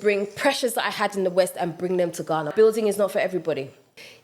bring pressures that I had in the West and bring them to Ghana. Building is not for everybody.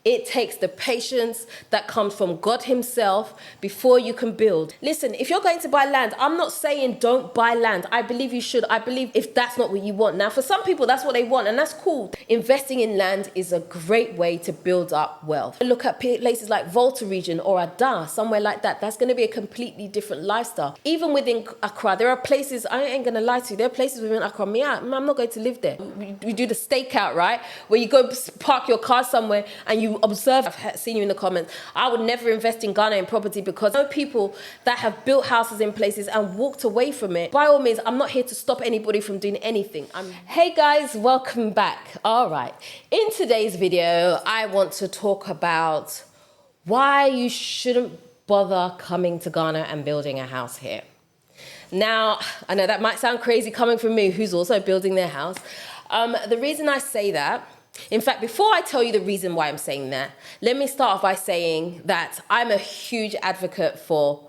It takes the patience that comes from God himself before you can build. Listen, if you're going to buy land, I'm not saying don't buy land. I believe you should. I believe if that's not what you want. Now, for some people, that's what they want, and that's cool. Investing in land is a great way to build up wealth. Look at places like Volta region or Ada, somewhere like that. That's going to be a completely different lifestyle. Even within Accra, there are places, I ain't going to lie to you, there are places within Accra, I'm not going to live there. We do the stakeout, right? Where you go park your car somewhere and you observe. I've seen you in the comments. I would never invest in Ghana in property because I know people that have built houses in places and walked away from it. By all means, I'm not here to stop anybody from doing anything. Hey guys, welcome back. All right. In today's video, I want to talk about why you shouldn't bother coming to Ghana and building a house here. Now, I know that might sound crazy coming from me, who's also building their house. The reason I say that, in fact, before I tell you the reason why I'm saying that, let me start off by saying that I'm a huge advocate for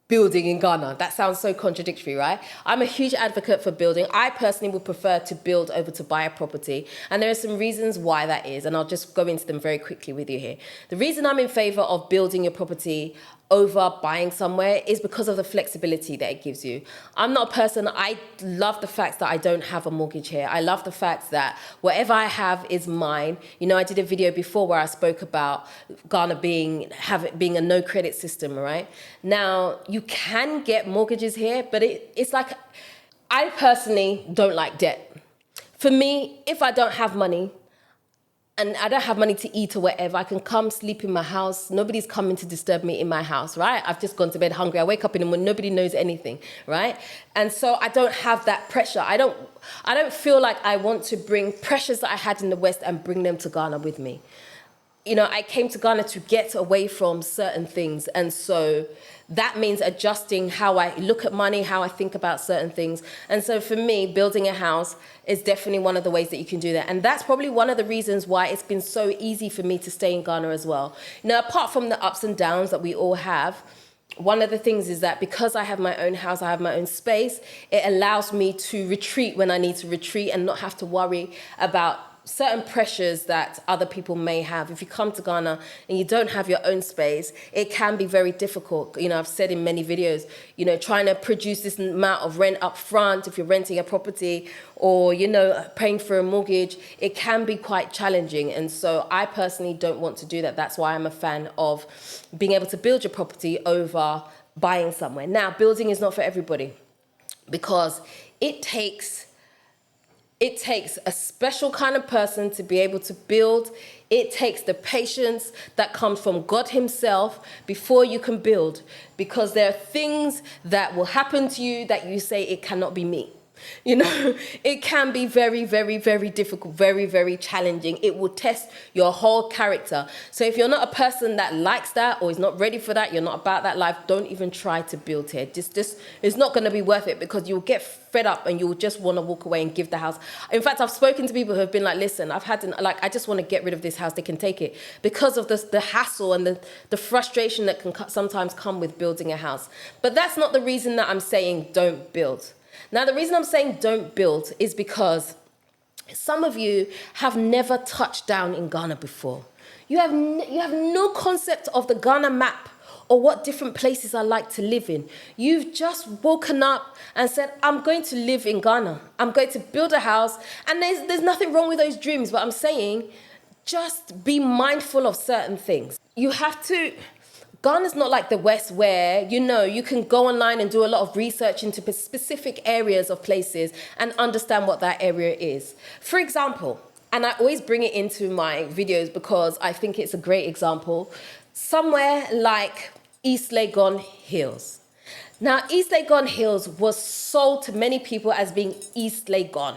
building in Ghana. That sounds so contradictory, right? I'm a huge advocate for building. I personally would prefer to build over to buy a property. And there are some reasons why that is. And I'll just go into them very quickly with you here. The reason I'm in favor of building your property over buying somewhere is because of the flexibility that it gives you. I'm not a person, I love the fact that I don't have a mortgage here. I love the fact that whatever I have is mine. You know, I did a video before where I spoke about Ghana being a no credit system, right? Now, you can get mortgages here, but it's like, I personally don't like debt. For me, if I don't have money, and I don't have money to eat or whatever, I can come sleep in my house. Nobody's coming to disturb me in my house, right? I've just gone to bed hungry. I wake up in the morning, nobody knows anything, right? And so I don't have that pressure. I don't feel like I want to bring pressures that I had in the West and bring them to Ghana with me. You know, I came to Ghana to get away from certain things. And so that means adjusting how I look at money, how I think about certain things. And so for me, building a house is definitely one of the ways that you can do that. And that's probably one of the reasons why it's been so easy for me to stay in Ghana as well. Now, apart from the ups and downs that we all have, one of the things is that because I have my own house, I have my own space, it allows me to retreat when I need to retreat and not have to worry about certain pressures that other people may have. If you come to Ghana and you don't have your own space, it can be very difficult. You know, I've said in many videos, you know, trying to produce this amount of rent up front if you're renting a property or, you know, paying for a mortgage, it can be quite challenging. And so I personally don't want to do that. That's why I'm a fan of being able to build your property over buying somewhere. Now, building is not for everybody because it takes a special kind of person to be able to build. It takes the patience that comes from God himself before you can build, because there are things that will happen to you that you say, it cannot be me. You know, it can be very, very, very difficult, very, very challenging. It will test your whole character. So if you're not a person that likes that or is not ready for that, you're not about that life, don't even try to build here. Just it's not going to be worth it because you'll get fed up and you'll just want to walk away and give the house. In fact, I've spoken to people who have been like, listen, I just want to get rid of this house. They can take it because of the hassle and the frustration that can sometimes come with building a house. But that's not the reason that I'm saying don't build. Now, the reason I'm saying don't build is because some of you have never touched down in Ghana before. You have no concept of the Ghana map or what different places are like to live in. You've just woken up and said, I'm going to live in Ghana. I'm going to build a house. And there's nothing wrong with those dreams, but I'm saying just be mindful of certain things. You have to... Ghana's not like the West where, you know, you can go online and do a lot of research into specific areas of places and understand what that area is. For example, and I always bring it into my videos because I think it's a great example, somewhere like East Legon Hills. Now, East Legon Hills was sold to many people as being East Legon.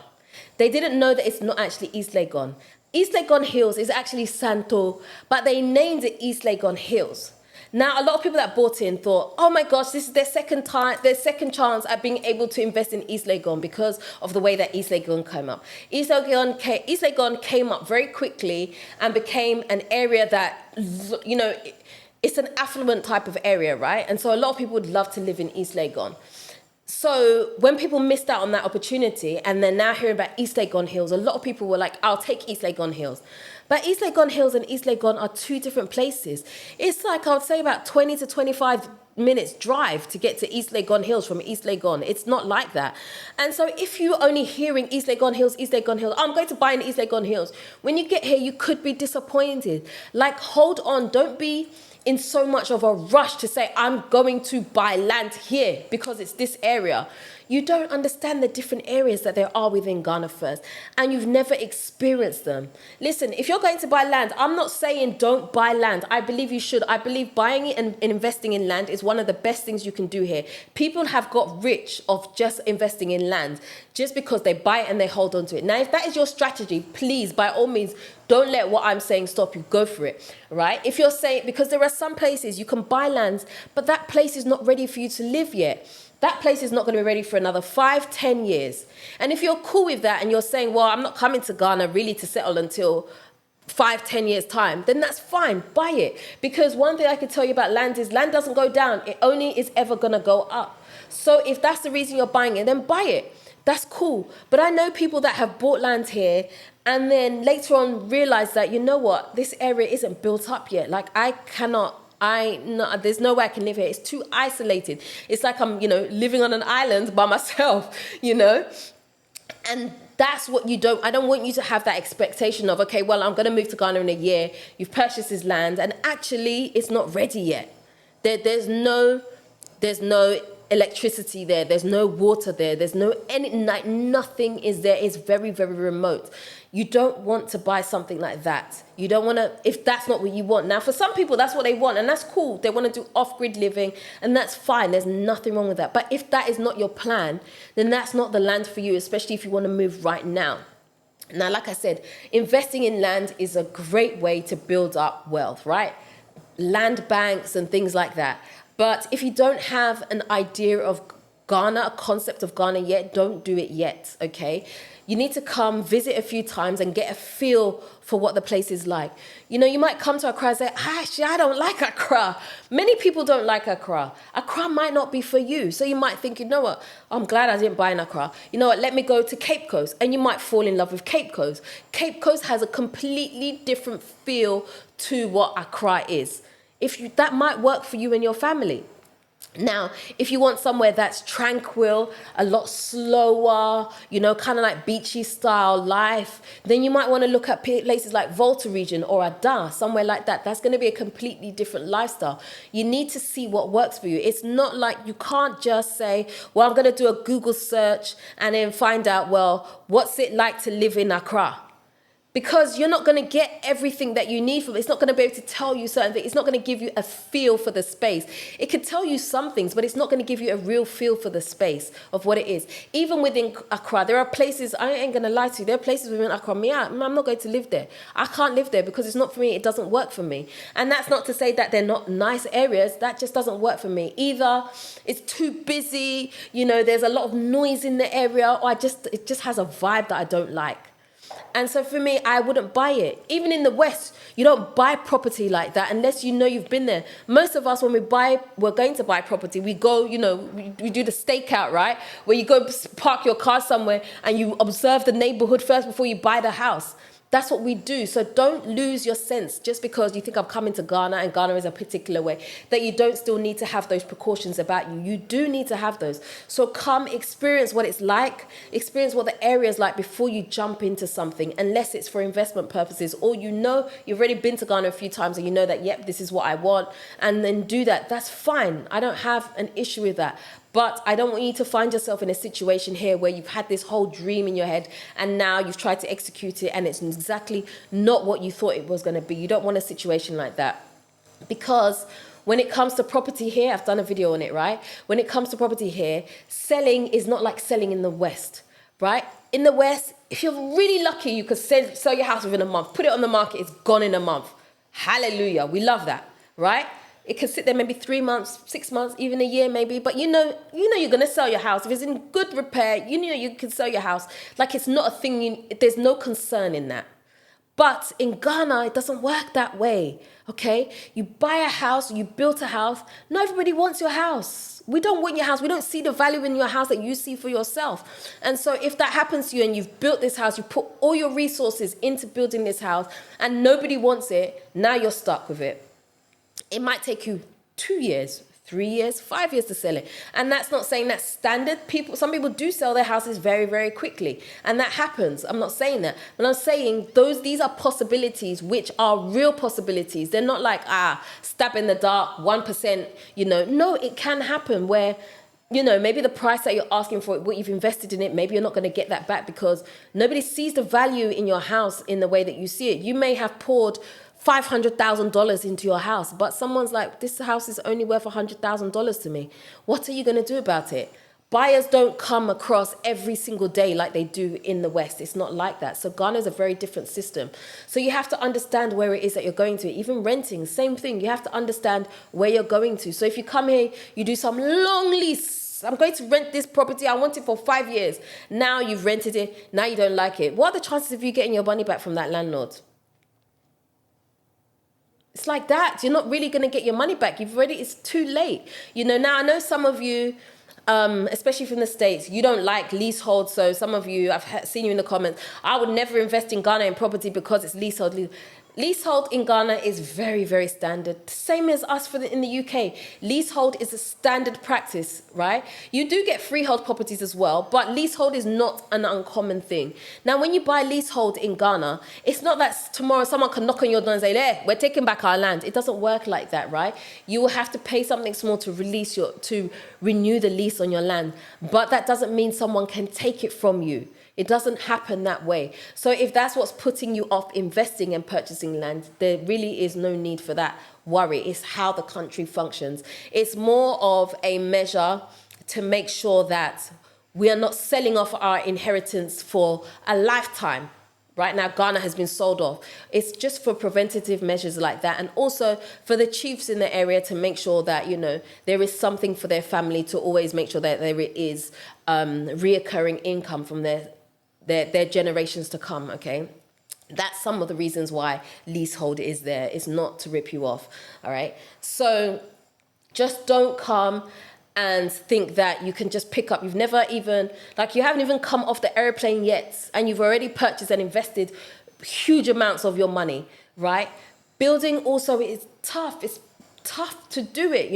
They didn't know that it's not actually East Legon. East Legon Hills is actually Santo, but they named it East Legon Hills. Now, a lot of people that bought in thought, oh my gosh, this is their second chance at being able to invest in East Legon because of the way that East Legon came up. East Legon came up very quickly and became an area that, you know, it's an affluent type of area, right? And so a lot of people would love to live in East Legon. So when people missed out on that opportunity and they're now hearing about East Legon Hills, a lot of people were like, I'll take East Legon Hills. But East Legon Hills and East Legon are two different places. It's like, I would say about 20 to 25 minutes drive to get to East Legon Hills from East Legon. It's not like that. And so if you're only hearing East Legon Hills, I'm going to buy in East Legon Hills. When you get here, you could be disappointed. Like, hold on, don't be in so much of a rush to say, I'm going to buy land here because it's this area. You don't understand the different areas that there are within Ghana first, and you've never experienced them. Listen, if you're going to buy land, I'm not saying don't buy land. I believe you should. I believe buying it and investing in land is one of the best things you can do here. People have got rich of just investing in land just because they buy it and they hold on to it. Now, if that is your strategy, please, by all means, don't let what I'm saying stop you. Go for it, right? If you're saying, because there are some places you can buy lands, but that place is not ready for you to live yet. That place is not going to be ready for another 5-10 years. And if you're cool with that and you're saying, well, I'm not coming to Ghana really to settle until 5-10 years time, then that's fine. Buy it. Because one thing I can tell you about land is land doesn't go down. It only is ever going to go up. So if that's the reason you're buying it, then buy it. That's cool. But I know people that have bought land here and then later on realize that, you know what, this area isn't built up yet. Like, there's no way I can live here. It's too isolated. It's like I'm, living on an island by myself, And that's what I don't want you to have that expectation of, okay, well, I'm going to move to Ghana in a year. You've purchased this land and actually it's not ready yet. There's no electricity there. There's no water there. There's nothing is there. It's very, very remote. You don't want to buy something like that. You don't want to, if that's not what you want. Now, for some people, that's what they want, and that's cool. They want to do off-grid living, and that's fine. There's nothing wrong with that. But if that is not your plan, then that's not the land for you, especially if you want to move right now. Now, like I said, investing in land is a great way to build up wealth, right? Land banks and things like that. But if you don't have an idea of Ghana, a concept of Ghana yet, don't do it yet, okay? You need to come visit a few times and get a feel for what the place is like. You might come to Accra and say, actually, I don't like Accra. Many people don't like Accra. Accra might not be for you. So you might think, you know what, I'm glad I didn't buy in Accra. You know what, let me go to Cape Coast. And you might fall in love with Cape Coast. Cape Coast has a completely different feel to what Accra is. That might work for you and your family. Now, if you want somewhere that's tranquil, a lot slower, kind of like beachy style life, then you might want to look at places like Volta region or Ada, somewhere like that. That's going to be a completely different lifestyle. You need to see what works for you. It's not like you can't just say, well, I'm going to do a Google search and then find out, well, what's it like to live in Accra? Because you're not going to get everything that you need from it. It's not going to be able to tell you certain things. It's not going to give you a feel for the space. It can tell you some things, but it's not going to give you a real feel for the space of what it is. Even within Accra, there are places, I ain't going to lie to you, there are places within Accra, I'm not going to live there. I can't live there because it's not for me. It doesn't work for me. And that's not to say that they're not nice areas. That just doesn't work for me. Either it's too busy, there's a lot of noise in the area, or it just has a vibe that I don't like. And so for me, I wouldn't buy it. Even in the West, you don't buy property like that unless you've been there. Most of us, when we're going to buy property, we go, we do the stakeout, right? Where you go park your car somewhere and you observe the neighborhood first before you buy the house. That's what we do. So don't lose your sense just because you think I'm coming to Ghana and Ghana is a particular way, that you don't still need to have those precautions about you. You do need to have those. So come experience what it's like, experience what the area is like before you jump into something, unless it's for investment purposes or you've already been to Ghana a few times and you know that, yep, this is what I want, and then do that. That's fine. I don't have an issue with that. But I don't want you to find yourself in a situation here where you've had this whole dream in your head and now you've tried to execute it and it's exactly not what you thought it was going to be. You don't want a situation like that. Because when it comes to property here, I've done a video on it, right? When it comes to property here, selling is not like selling in the West, right? In the West, if you're really lucky, you could sell your house within a month. Put it on the market, it's gone in a month. Hallelujah. We love that, right? It can sit there maybe 3 months, 6 months, even a year maybe. But you know you're going to sell your house. If it's in good repair, you can sell your house. Like it's not a thing. There's no concern in that. But in Ghana, it doesn't work that way, okay? You buy a house, you build a house. Not everybody wants your house. We don't want your house. We don't see the value in your house that you see for yourself. And so if that happens to you and you've built this house, you put all your resources into building this house and nobody wants it, now you're stuck with it. It might take you 2 years, 3 years, 5 years to sell it. And that's not saying that's standard. Some people do sell their houses very, very quickly. And that happens. I'm not saying that. But I'm saying these are possibilities which are real possibilities. They're not like, stab in the dark, 1%, No, it can happen where, maybe the price that you're asking for it, what you've invested in it, maybe you're not going to get that back because nobody sees the value in your house in the way that you see it. You may have poured $500,000 into your house, but someone's like, this house is only worth $100,000 to me. What are you going to do about it? Buyers don't come across every single day like they do in the West. It's not like that. So Ghana is a very different system. So you have to understand where it is that you're going to. Even renting, same thing. You have to understand where you're going to. So if you come here, you do some long lease. I'm going to rent this property. I want it for 5 years. Now you've rented it. Now you don't like it. What are the chances of you getting your money back from that landlord? It's like that. You're not really going to get your money back. It's too late. Now I know some of you, especially from the States, you don't like leasehold. So some of you, I've seen you in the comments, I would never invest in Ghana in property because it's leasehold. Leasehold in Ghana is very, very standard. Same as us in the UK. Leasehold is a standard practice, right? You do get freehold properties as well, but leasehold is not an uncommon thing. Now, when you buy leasehold in Ghana, it's not that tomorrow someone can knock on your door and say, we're taking back our land. It doesn't work like that, right? You will have to pay something small to renew the lease on your land. But that doesn't mean someone can take it from you. It doesn't happen that way. So if that's what's putting you off investing and purchasing land, there really is no need for that worry. It's how the country functions. It's more of a measure to make sure that we are not selling off our inheritance for a lifetime. Right now, Ghana has been sold off. It's just for preventative measures like that. And also for the chiefs in the area to make sure that, there is something for their family to always make sure that there is reoccurring income from their generations to come, okay? That's some of the reasons why leasehold is there. It's not to rip you off, all right? So just don't come and think that you can just pick up. You haven't even come off the airplane yet, and you've already purchased and invested huge amounts of your money, right? Building also is tough. It's tough to do it,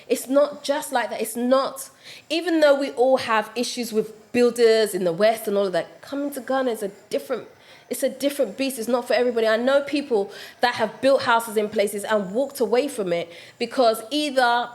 It's not just like that. It's not, even though we all have issues with builders in the West and all of that, coming to Ghana is a different beast. It's not for everybody. I know people that have built houses in places and walked away from it because either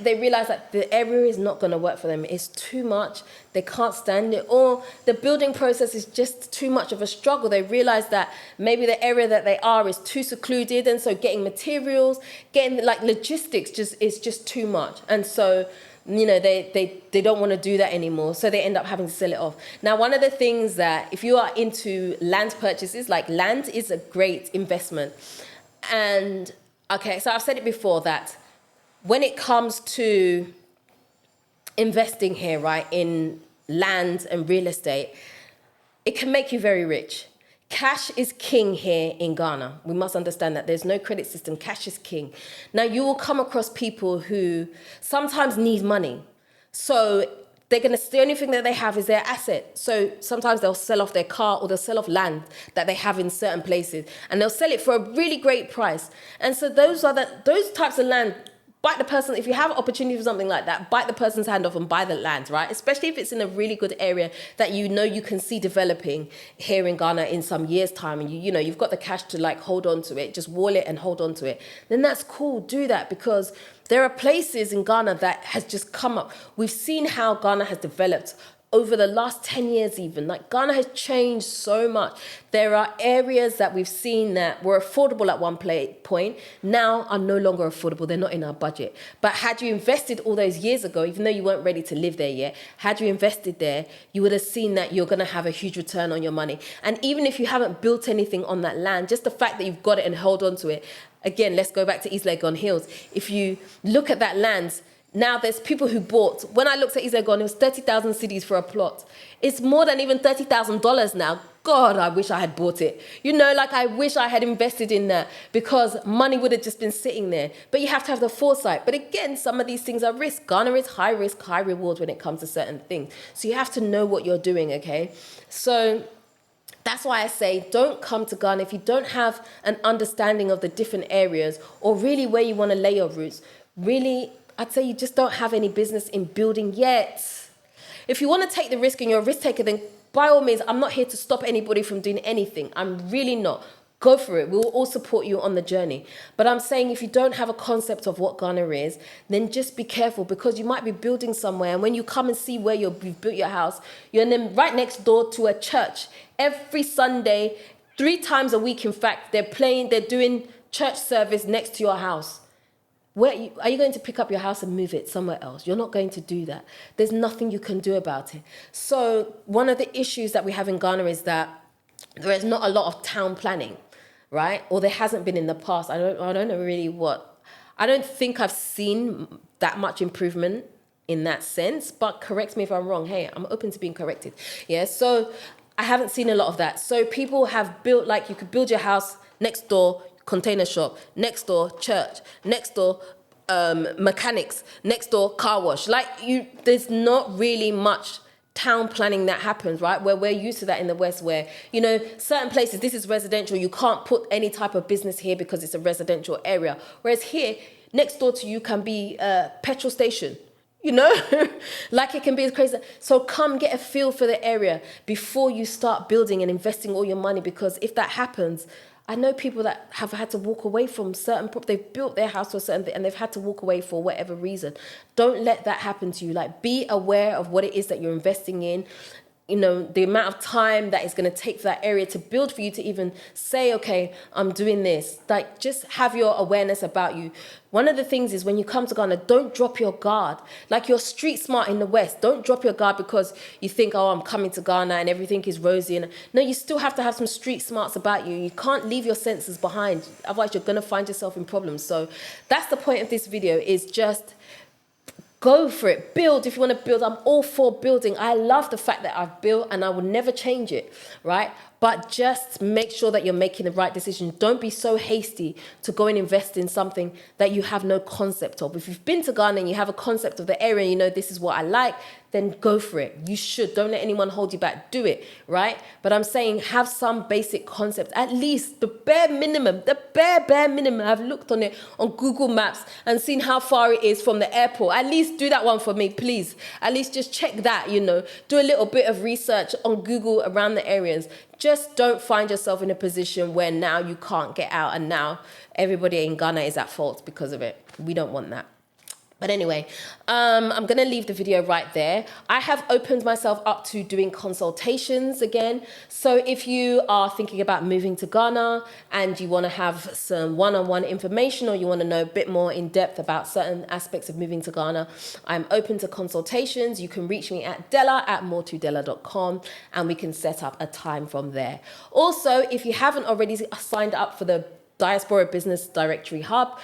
they realize that the area is not going to work for them. It's too much. They can't stand it. Or the building process is just too much of a struggle. They realize that maybe the area that they are is too secluded. And so getting materials, getting logistics is just too much. And so, they don't want to do that anymore. So they end up having to sell it off. Now, one of the things that if you are into land purchases, land is a great investment. And okay, so I've said it before that when it comes to investing here, right, in land and real estate, it can make you very rich. Cash is king here in Ghana. We must understand that there's no credit system. Cash is king. Now, you will come across people who sometimes need money. So the only thing that they have is their asset. So sometimes they'll sell off their car or they'll sell off land that they have in certain places, and they'll sell it for a really great price. And so those types of land, bite the person, if you have an opportunity for something like that, bite the person's hand off and buy the land, right? Especially if it's in a really good area that you can see developing here in Ghana in some years' time, and you've got the cash to hold on to it, just wall it and hold on to it, then that's cool, do that, because there are places in Ghana that has just come up. We've seen how Ghana has developed over the last 10 years even. Ghana has changed so much. There are areas that we've seen that were affordable at one point, now are no longer affordable. They're not in our budget. But had you invested all those years ago, even though you weren't ready to live there yet, had you invested there, you would have seen that you're going to have a huge return on your money. And even if you haven't built anything on that land, just the fact that you've got it and hold on to it, again, let's go back to East Legon Hills. If you look at that land, now there's people who bought, when I looked at East Legon, it was 30,000 cedis for a plot. It's more than even $30,000 now. God, I wish I had bought it. You know, like I wish I had invested in that because money would have just been sitting there. But you have to have the foresight. But again, some of these things are risk. Ghana is high risk, high reward when it comes to certain things. So you have to know what you're doing, okay? So that's why I say don't come to Ghana if you don't have an understanding of the different areas or really where you want to lay your roots. Really, I'd say you just don't have any business in building yet. If you want to take the risk and you're a risk taker, then by all means, I'm not here to stop anybody from doing anything. I'm really not. Go for it. We'll all support you on the journey. But I'm saying if you don't have a concept of what Ghana is, then just be careful because you might be building somewhere. And when you come and see where you've built your house, you're right next door to a church. Every Sunday, 3 times a week, in fact, they're doing church service next to your house. Are you going to pick up your house and move it somewhere else? You're not going to do that. There's nothing you can do about it. So one of the issues that we have in Ghana is that there is not a lot of town planning, right? Or there hasn't been in the past. I don't know really what. I don't think I've seen that much improvement in that sense, but correct me if I'm wrong. Hey, I'm open to being corrected. Yeah, so I haven't seen a lot of that. So people have built, like you could build your house next door, container shop, next door church, next door mechanics, next door car wash. There's not really much town planning that happens, right? Where we're used to that in the West where, you know, certain places, this is residential. You can't put any type of business here because it's a residential area. Whereas here, next door to you can be a petrol station. You know, like it can be crazy. So come get a feel for the area before you start building and investing all your money, because if that happens, I know people that have had to walk away from certain they've built their house for a certain thing and they've had to walk away for whatever reason. Don't let that happen to you. Like, be aware of what it is that you're investing in. You know, the amount of time that it's going to take for that area to build for you to even say, okay, I'm doing this. Like, just have your awareness about you. One of the things is when you come to Ghana, don't drop your guard. Like, you're street smart in the West. Don't drop your guard because you think, oh, I'm coming to Ghana and everything is rosy. No, you still have to have some street smarts about you. You can't leave your senses behind. Otherwise, you're going to find yourself in problems. So that's the point of this video, is just go for it. Build if you want to build. I'm all for building. I love the fact that I've built and I will never change it, right? But just make sure that you're making the right decision. Don't be so hasty to go and invest in something that you have no concept of. If you've been to Ghana and you have a concept of the area and you know this is what I like, then go for it. You should. Don't let anyone hold you back. Do it, right? But I'm saying have some basic concept, at least the bare minimum, bare minimum. I've looked on it on Google Maps and seen how far it is from the airport. At least do that one for me, please. At least just check that, you know. Do a little bit of research on Google around the areas. Just don't find yourself in a position where now you can't get out and now everybody in Ghana is at fault because of it. We don't want that. But anyway, I'm going to leave the video right there. I have opened myself up to doing consultations again. So if you are thinking about moving to Ghana and you want to have some one-on-one information, or you want to know a bit more in depth about certain aspects of moving to Ghana, I'm open to consultations. You can reach me at dela@moretodela.com and we can set up a time from there. Also, if you haven't already signed up for the Diaspora Business Directory Hub,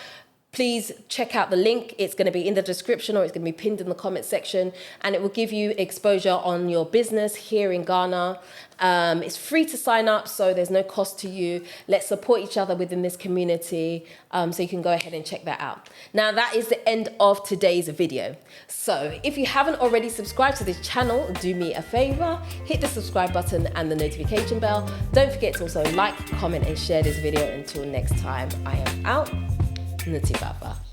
please check out the link. It's going to be in the description or it's going to be pinned in the comment section, and it will give you exposure on your business here in Ghana. It's free to sign up, so there's no cost to you. Let's support each other within this community, so you can go ahead and check that out. Now, that is the end of today's video. So if you haven't already subscribed to this channel, do me a favor, hit the subscribe button and the notification bell. Don't forget to also like, comment and share this video. Until next time, I am out. Nutifafa.